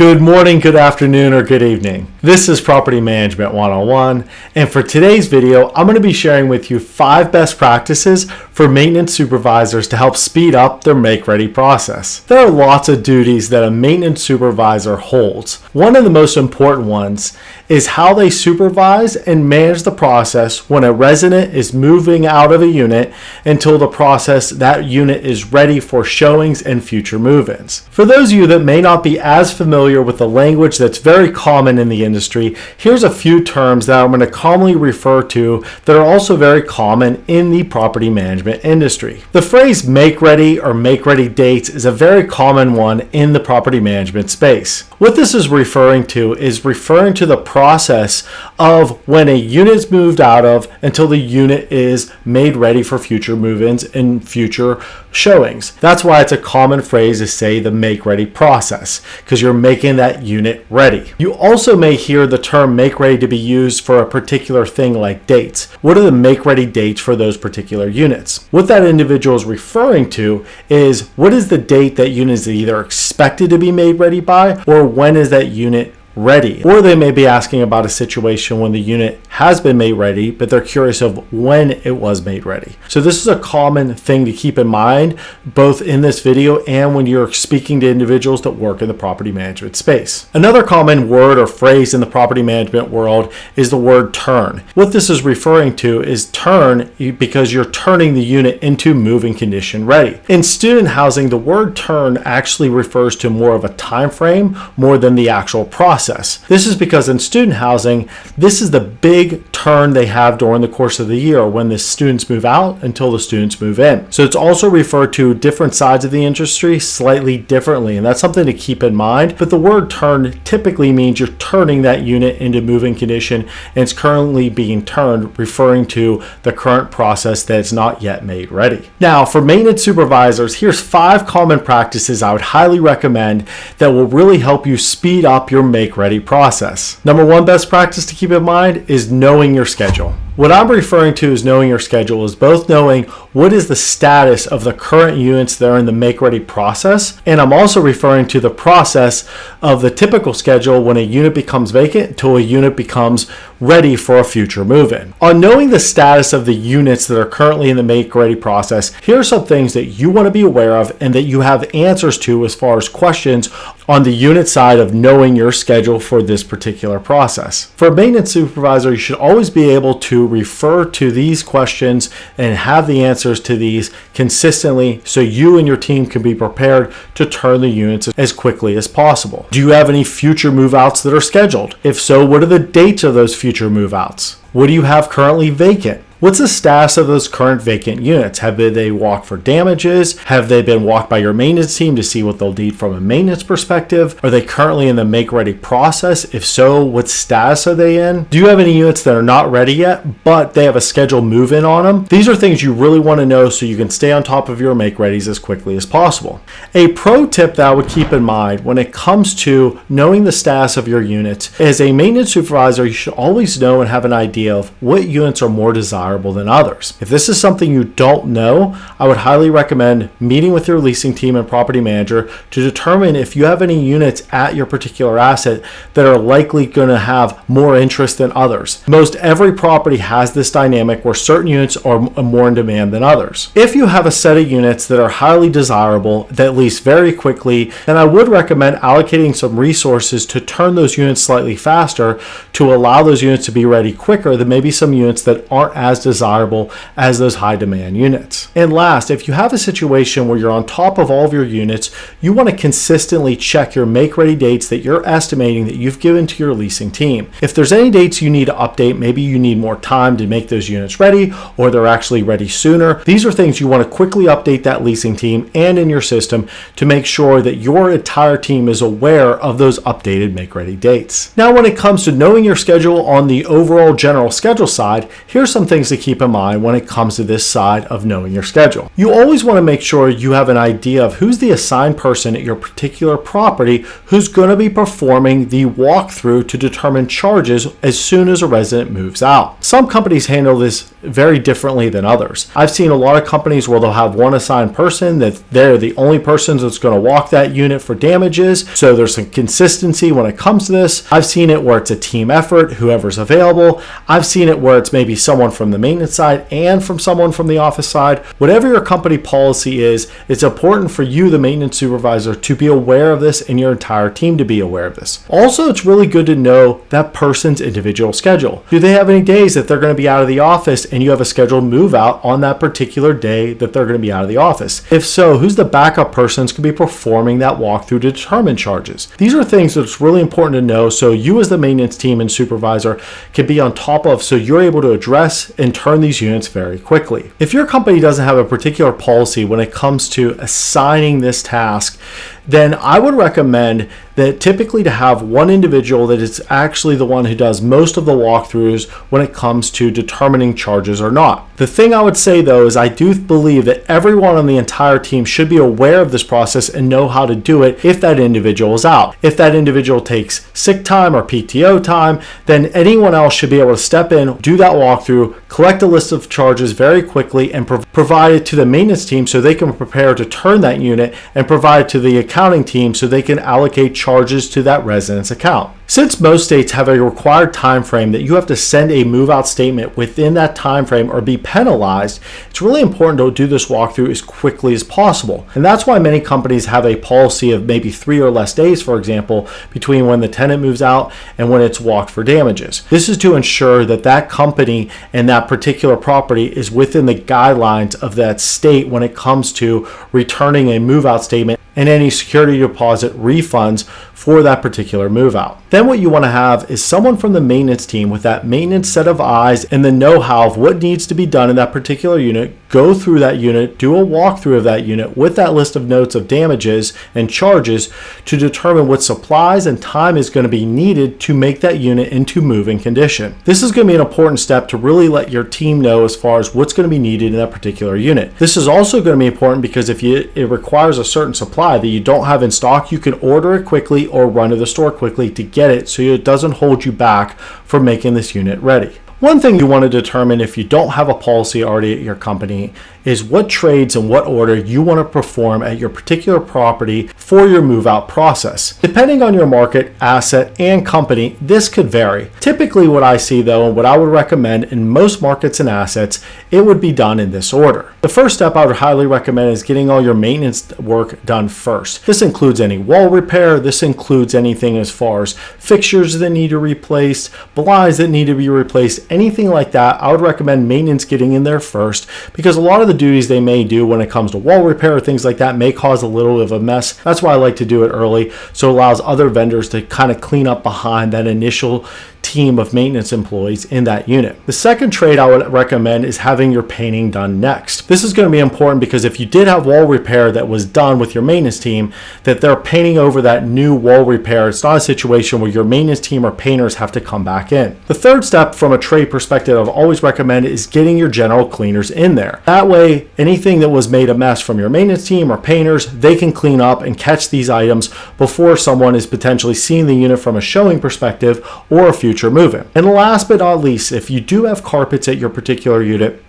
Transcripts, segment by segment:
Good morning, good afternoon, or good evening. This is Property Management 101, and for today's video, I'm going to be sharing with you 5 best practices for maintenance supervisors to help speed up their make-ready process. There are lots of duties that a maintenance supervisor holds. One of the most important ones is how they supervise and manage the process when a resident is moving out of a unit until that unit is ready for showings and future move-ins. For those of you that may not be as familiar with the language that's very common in the industry, here's a few terms that I'm going to commonly refer to that are also very common in the property management industry. The phrase make ready or make ready dates is a very common one in the property management space. What this is referring to the process of when a unit is moved out of until the unit is made ready for future move-ins and future showings. That's why it's a common phrase to say the make ready process, because you're making that unit ready. You also may hear the term make ready to be used for a particular thing like dates. What are the make ready dates for those particular units? What that individual is referring to is what is the date that unit is either expected to be made ready by, or when is that unit ready. Or they may be asking about a situation when the unit has been made ready, but they're curious of when it was made ready. So this is a common thing to keep in mind, both in this video and when you're speaking to individuals that work in the property management space. Another common word or phrase in the property management world is the word turn. What this is referring to is turn because you're turning the unit into moving condition ready. In student housing, the word turn actually refers to more of a time frame more than the actual process. This is because in student housing, this is the big turn they have during the course of the year when the students move out until the students move in. So it's also referred to different sides of the industry slightly differently, and that's something to keep in mind. But the word turn typically means you're turning that unit into moving condition, and it's currently being turned, referring to the current process that is not yet made ready. Now, for maintenance supervisors, here's 5 common practices I would highly recommend that will really help you speed up your make-ready process. Number 1 best practice to keep in mind is knowing your schedule. What I'm referring to as knowing your schedule is both knowing what is the status of the current units that are in the make-ready process, and I'm also referring to the process of the typical schedule when a unit becomes vacant until a unit becomes ready for a future move-in. On knowing the status of the units that are currently in the make-ready process, here are some things that you want to be aware of and that you have answers to as far as questions on the unit side of knowing your schedule for this particular process. For a maintenance supervisor, you should always be able to refer to these questions and have the answers to these consistently so you and your team can be prepared to turn the units as quickly as possible. Do you have any future move-outs that are scheduled? If so, what are the dates of those future move-outs? What do you have currently vacant? What's the status of those current vacant units? Have they walked for damages? Have they been walked by your maintenance team to see what they'll need from a maintenance perspective? Are they currently in the make-ready process? If so, what status are they in? Do you have any units that are not ready yet, but they have a scheduled move-in on them? These are things you really want to know so you can stay on top of your make-readies as quickly as possible. A pro tip that I would keep in mind when it comes to knowing the status of your units, as a maintenance supervisor, you should always know and have an idea of what units are more desirable than others. If this is something you don't know, I would highly recommend meeting with your leasing team and property manager to determine if you have any units at your particular asset that are likely going to have more interest than others. Most every property has this dynamic where certain units are more in demand than others. If you have a set of units that are highly desirable that lease very quickly, then I would recommend allocating some resources to turn those units slightly faster to allow those units to be ready quicker than maybe some units that aren't as desirable as those high demand units. And last, if you have a situation where you're on top of all of your units, you want to consistently check your make ready dates that you're estimating that you've given to your leasing team. If there's any dates you need to update, maybe you need more time to make those units ready, or they're actually ready sooner, these are things you want to quickly update that leasing team and in your system to make sure that your entire team is aware of those updated make ready dates. Now, when it comes to knowing your schedule on the overall general schedule side, here's some things to keep in mind when it comes to this side of knowing your schedule. You always want to make sure you have an idea of who's the assigned person at your particular property who's going to be performing the walkthrough to determine charges as soon as a resident moves out. Some companies handle this very differently than others. I've seen a lot of companies where they'll have one assigned person that they're the only person that's going to walk that unit for damages, so there's some consistency when it comes to this. I've seen it where it's a team effort, whoever's available. I've seen it where it's maybe someone from the maintenance side and from someone from the office side. Whatever your company policy is, it's important for you, the maintenance supervisor, to be aware of this and your entire team to be aware of this. Also, it's really good to know that person's individual schedule. Do they have any days that they're going to be out of the office and you have a scheduled move out on that particular day that they're going to be out of the office? If so, who's the backup person who's going to be performing that walkthrough to determine charges? These are things that's really important to know so you as the maintenance team and supervisor can be on top of, so you're able to address and turn these units very quickly. If your company doesn't have a particular policy when it comes to assigning this task, then I would recommend that typically to have one individual that is actually the one who does most of the walkthroughs when it comes to determining charges or not. The thing I would say though is I do believe that everyone on the entire team should be aware of this process and know how to do it if that individual is out. If that individual takes sick time or PTO time, then anyone else should be able to step in, do that walkthrough, collect a list of charges very quickly and provide it to the maintenance team so they can prepare to turn that unit and provide it to the accounting team so they can allocate charges to that resident's account. Since most states have a required time frame that you have to send a move-out statement within that time frame or be penalized, it's really important to do this walkthrough as quickly as possible. And that's why many companies have a policy of maybe 3 or less days, for example, between when the tenant moves out and when it's walked for damages. This is to ensure that that company and that particular property is within the guidelines of that state when it comes to returning a move-out statement and any security deposit refunds for that particular move out. Then what you want to have is someone from the maintenance team with that maintenance set of eyes and the know-how of what needs to be done in that particular unit, go through that unit, do a walkthrough of that unit with that list of notes of damages and charges to determine what supplies and time is going to be needed to make that unit into moving condition. This is going to be an important step to really let your team know as far as what's going to be needed in that particular unit. This is also going to be important because if it requires a certain supply that you don't have in stock, you can order it quickly or run to the store quickly to get it so it doesn't hold you back from making this unit ready. One thing you want to determine if you don't have a policy already at your company is what trades and what order you want to perform at your particular property for your move out process. Depending on your market, asset, and company, this could vary. Typically what I see though, and what I would recommend in most markets and assets, it would be done in this order. The first step I would highly recommend is getting all your maintenance work done first. This includes any wall repair, this includes anything as far as fixtures that need to be replaced, blinds that need to be replaced, anything like that. I would recommend maintenance getting in there first because a lot of the duties they may do when it comes to wall repair or things like that may cause a little of a mess. That's why I like to do it early, so it allows other vendors to kind of clean up behind that initial team of maintenance employees in that unit. The second trade I would recommend is having your painting done next. This is going to be important because if you did have wall repair that was done with your maintenance team, that they're painting over that new wall repair. It's not a situation where your maintenance team or painters have to come back in. The third step from a trade perspective I've always recommended is getting your general cleaners in there. That way, anything that was made a mess from your maintenance team or painters, they can clean up and catch these items before someone is potentially seeing the unit from a showing perspective or a future move-in. And last but not least, if you do have carpets at your particular unit,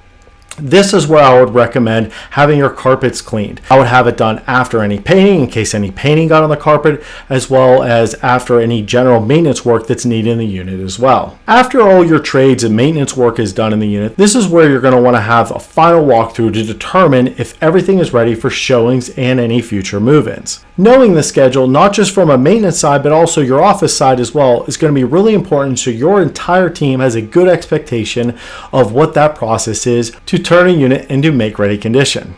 this is where I would recommend having your carpets cleaned. I would have it done after any painting in case any painting got on the carpet, as well as after any general maintenance work that's needed in the unit as well. After all your trades and maintenance work is done in the unit, this is where you're going to want to have a final walkthrough to determine if everything is ready for showings and any future move-ins. Knowing the schedule, not just from a maintenance side, but also your office side as well, is going to be really important so your entire team has a good expectation of what that process is to turn a unit into make-ready condition.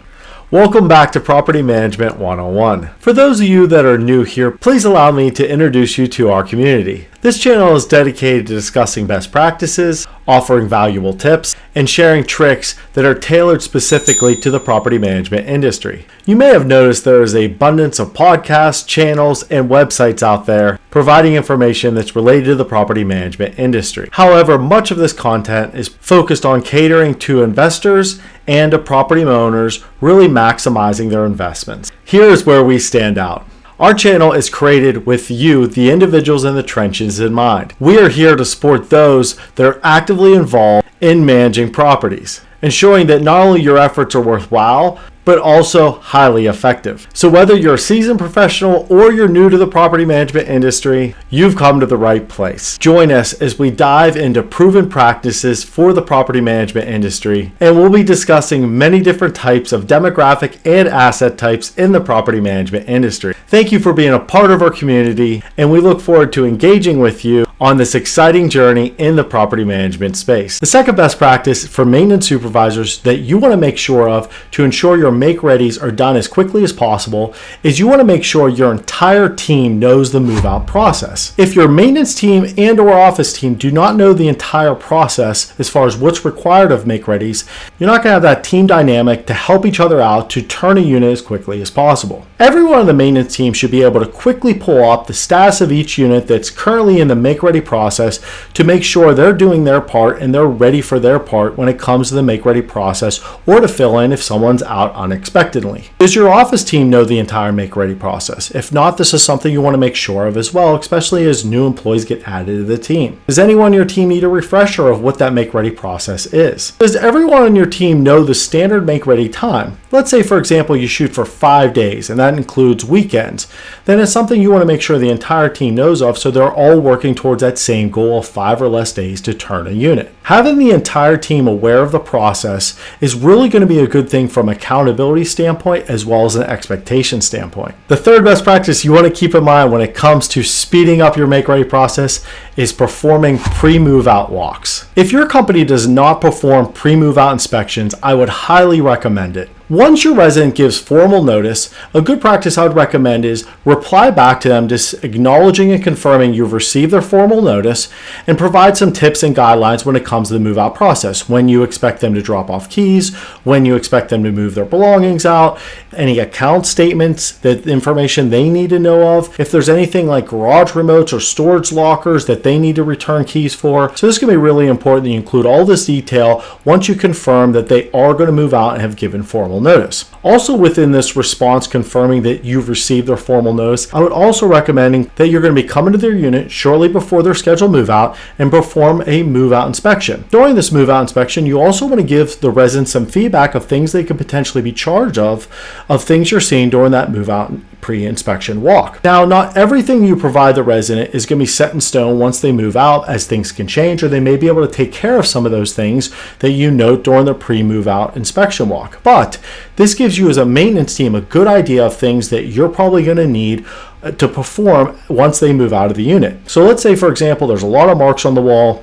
Welcome back to Property Management 101. For those of you that are new here, please allow me to introduce you to our community. This channel is dedicated to discussing best practices, offering valuable tips, and sharing tricks that are tailored specifically to the property management industry. You may have noticed there is an abundance of podcasts, channels, and websites out there providing information that's related to the property management industry. However, much of this content is focused on catering to investors and to property owners, really maximizing their investments. Here is where we stand out. Our channel is created with you, the individuals in the trenches, in mind. We are here to support those that are actively involved in managing properties, ensuring that not only your efforts are worthwhile, but also highly effective. So whether you're a seasoned professional or you're new to the property management industry, you've come to the right place. Join us as we dive into proven practices for the property management industry, and we'll be discussing many different types of demographic and asset types in the property management industry. Thank you for being a part of our community, and we look forward to engaging with you on this exciting journey in the property management space. The second best practice for maintenance supervisors that you want to make sure of to ensure your make readies are done as quickly as possible is you want to make sure your entire team knows the move out process. If your maintenance team and or office team do not know the entire process as far as what's required of make readies, you're not going to have that team dynamic to help each other out to turn a unit as quickly as possible. Everyone on the maintenance team should be able to quickly pull up the status of each unit that's currently in the make ready process to make sure they're doing their part and they're ready for their part when it comes to the make ready process, or to fill in if someone's out unexpectedly. Does your office team know the entire make ready process? If not, this is something you want to make sure of as well, especially as new employees get added to the team. Does anyone on your team need a refresher of what that make ready process is? Does everyone on your team know the standard make ready time? Let's say, for example, you shoot for 5 days and that includes weekends. Then it's something you want to make sure the entire team knows of, so they're all working towards that same goal of 5 or less days to turn a unit. Having the entire team aware of the process is really going to be a good thing from an accountability standpoint as well as an expectation standpoint. The third best practice you want to keep in mind when it comes to speeding up your make ready process is performing pre-move out walks. If your company does not perform pre-move out inspections, I would highly recommend it. Once your resident gives formal notice, a good practice I would recommend is reply back to them just acknowledging and confirming you've received their formal notice, and provide some tips and guidelines when it comes to the move out process. When you expect them to drop off keys, when you expect them to move their belongings out, any account statements, the information they need to know of, if there's anything like garage remotes or storage lockers that they need to return keys for. So this is going to be really important that you include all this detail once you confirm that they are going to move out and have given formal notice. Also within this response confirming that you've received their formal notice, I would also recommend that you're going to be coming to their unit shortly before their scheduled move out and perform a move out inspection. During this move out inspection, you also want to give the residents some feedback of things they could potentially be charged of things you're seeing during that move out pre-inspection walk. Now, not everything you provide the resident is going to be set in stone once they move out, as things can change, or they may be able to take care of some of those things that you note during the pre-move out inspection walk. But this gives you as a maintenance team a good idea of things that you're probably going to need to perform once they move out of the unit. So let's say, for example, there's a lot of marks on the wall,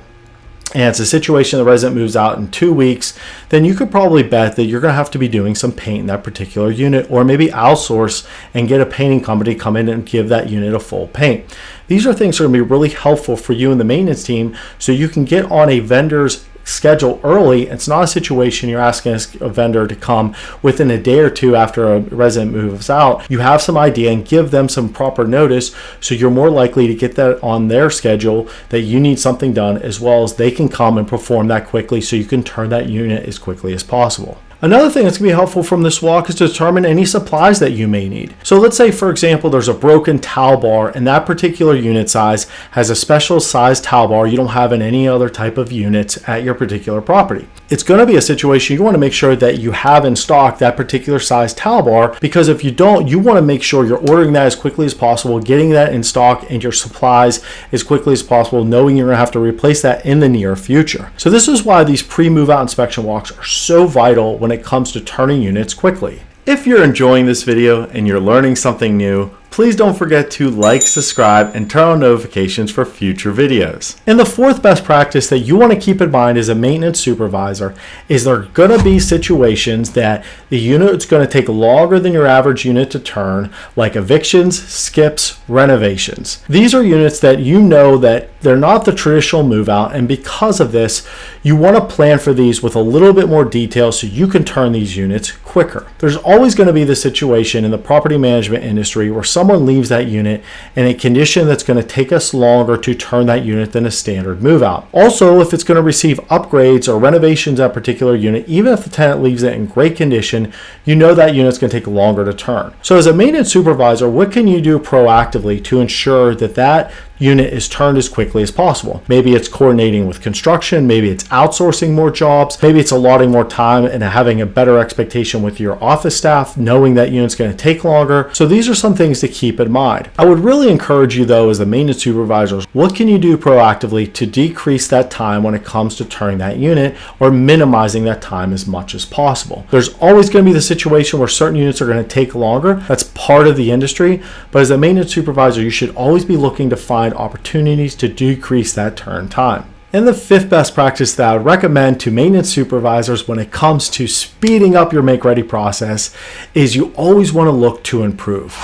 and it's a situation the resident moves out in 2 weeks, then you could probably bet that you're going to have to be doing some paint in that particular unit, or maybe outsource and get a painting company to come in and give that unit a full paint. These are things that are going to be really helpful for you and the maintenance team, so you can get on a vendor's schedule early. It's not a situation you're asking a vendor to come within a day or two after a resident moves out. You have some idea and give them some proper notice, so you're more likely to get that on their schedule that you need something done, as well as they can come and perform that quickly so you can turn that unit as quickly as possible. Another thing that's going to be helpful from this walk is to determine any supplies that you may need. So let's say, for example, there's a broken towel bar and that particular unit size has a special size towel bar you don't have in any other type of units at your particular property. It's going to be a situation you want to make sure that you have in stock that particular size towel bar, because if you don't, you want to make sure you're ordering that as quickly as possible, getting that in stock and your supplies as quickly as possible, knowing you're going to have to replace that in the near future. So this is why these pre-move out inspection walks are so vital when it comes to turning units quickly. If you're enjoying this video and you're learning something new, please don't forget to like, subscribe, and turn on notifications for future videos. And the fourth best practice that you want to keep in mind as a maintenance supervisor is there are going to be situations that the unit is going to take longer than your average unit to turn, like evictions, skips, renovations. These are units that you know that they're not the traditional move out, and because of this, you want to plan for these with a little bit more detail so you can turn these units quicker. There's always going to be the situation in the property management industry where someone leaves that unit in a condition that's going to take us longer to turn that unit than a standard move out. Also, if it's going to receive upgrades or renovations at a particular unit, even if the tenant leaves it in great condition, you know that unit's going to take longer to turn. So as a maintenance supervisor, what can you do proactively to ensure that that unit is turned as quickly as possible? Maybe it's coordinating with construction, maybe it's outsourcing more jobs, maybe it's allotting more time and having a better expectation with your office staff, knowing that unit's going to take longer. So these are some things to keep in mind. I would really encourage you though, as a maintenance supervisor, what can you do proactively to decrease that time when it comes to turning that unit or minimizing that time as much as possible? There's always going to be the situation where certain units are going to take longer. That's part of the industry, but as a maintenance supervisor, you should always be looking to find opportunities to decrease that turn time. And the fifth best practice that I would recommend to maintenance supervisors when it comes to speeding up your make-ready process is you always want to look to improve.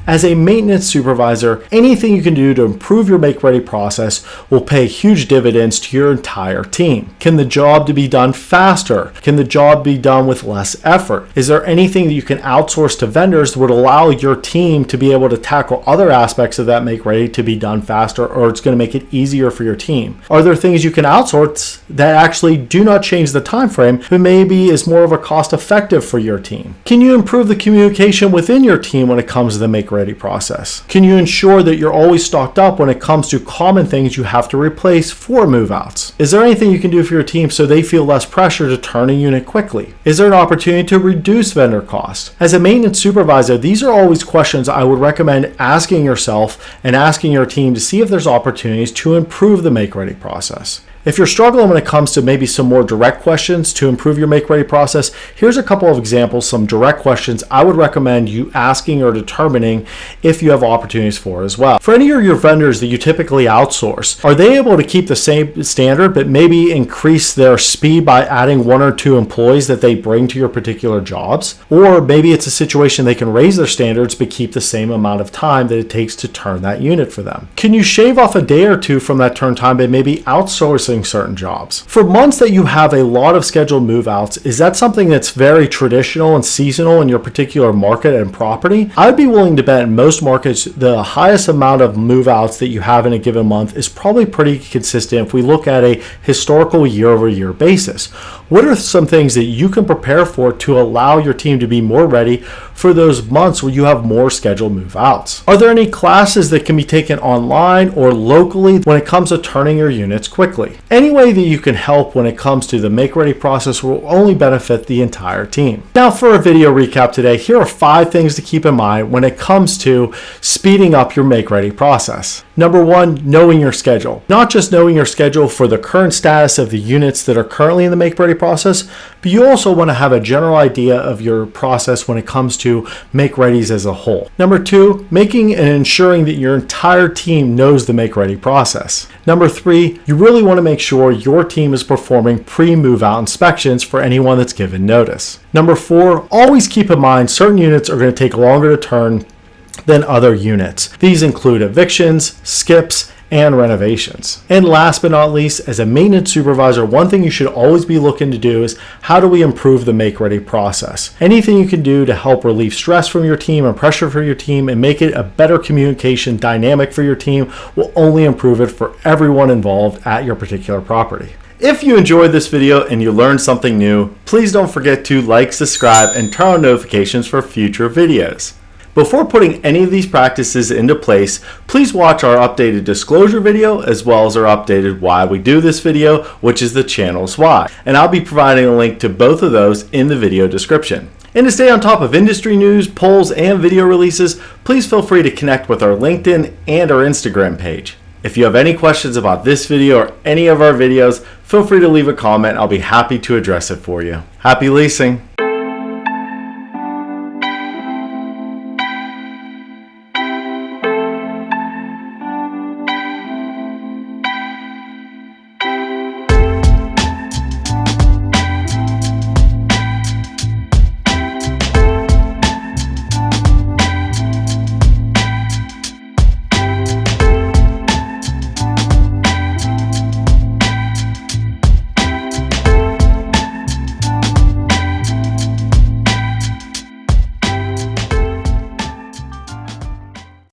As a maintenance supervisor, anything you can do to improve your make-ready process will pay huge dividends to your entire team. Can the job be done faster? Can the job be done with less effort? Is there anything that you can outsource to vendors that would allow your team to be able to tackle other aspects of that make-ready to be done faster, or it's going to make it easier for your team? Are there things you can outsource that actually do not change the time frame, but maybe is more of a cost-effective for your team? Can you improve the communication within your team when it comes to the make-ready process? Can you ensure that you're always stocked up when it comes to common things you have to replace for move-outs? Is there anything you can do for your team so they feel less pressure to turn a unit quickly? Is there an opportunity to reduce vendor cost? As a maintenance supervisor, these are always questions I would recommend asking yourself and asking your team to see if there's opportunities to improve the make-ready process. If you're struggling when it comes to maybe some more direct questions to improve your make-ready process, here's a couple of examples, some direct questions I would recommend you asking or determining if you have opportunities for as well. For any of your vendors that you typically outsource, are they able to keep the same standard but maybe increase their speed by adding 1 or 2 employees that they bring to your particular jobs? Or maybe it's a situation they can raise their standards but keep the same amount of time that it takes to turn that unit for them. Can you shave off a day or two from that turn time by maybe outsourcing certain jobs? For months that you have a lot of scheduled move-outs, is that something that's very traditional and seasonal in your particular market and property? I'd be willing to bet in most markets the highest amount of move-outs that you have in a given month is probably pretty consistent if we look at a historical year-over-year basis. What are some things that you can prepare for to allow your team to be more ready for those months where you have more scheduled move-outs? Are there any classes that can be taken online or locally when it comes to turning your units quickly? Any way that you can help when it comes to the make-ready process will only benefit the entire team. Now for a video recap today, here are 5 things to keep in mind when it comes to speeding up your make-ready process. Number 1, knowing your schedule. Not just knowing your schedule for the current status of the units that are currently in the make-ready process, but you also want to have a general idea of your process when it comes to make-readies as a whole. Number 2, making and ensuring that your entire team knows the make-ready process. Number 3, you really want to make sure your team is performing pre-move out inspections for anyone that's given notice. Number 4, always keep in mind certain units are going to take longer to turn than other units. These include evictions, skips, and renovations. And last but not least, as a maintenance supervisor, one thing you should always be looking to do is how do we improve the make-ready process? Anything you can do to help relieve stress from your team and pressure for your team and make it a better communication dynamic for your team will only improve it for everyone involved at your particular property. If you enjoyed this video and you learned something new, please don't forget to like, subscribe, and turn on notifications for future videos. Before putting any of these practices into place, please watch our updated disclosure video as well as our updated why we do this video, which is the channel's why. And I'll be providing a link to both of those in the video description. And to stay on top of industry news, polls, and video releases, please feel free to connect with our LinkedIn and our Instagram page. If you have any questions about this video or any of our videos, feel free to leave a comment. I'll be happy to address it for you. Happy leasing!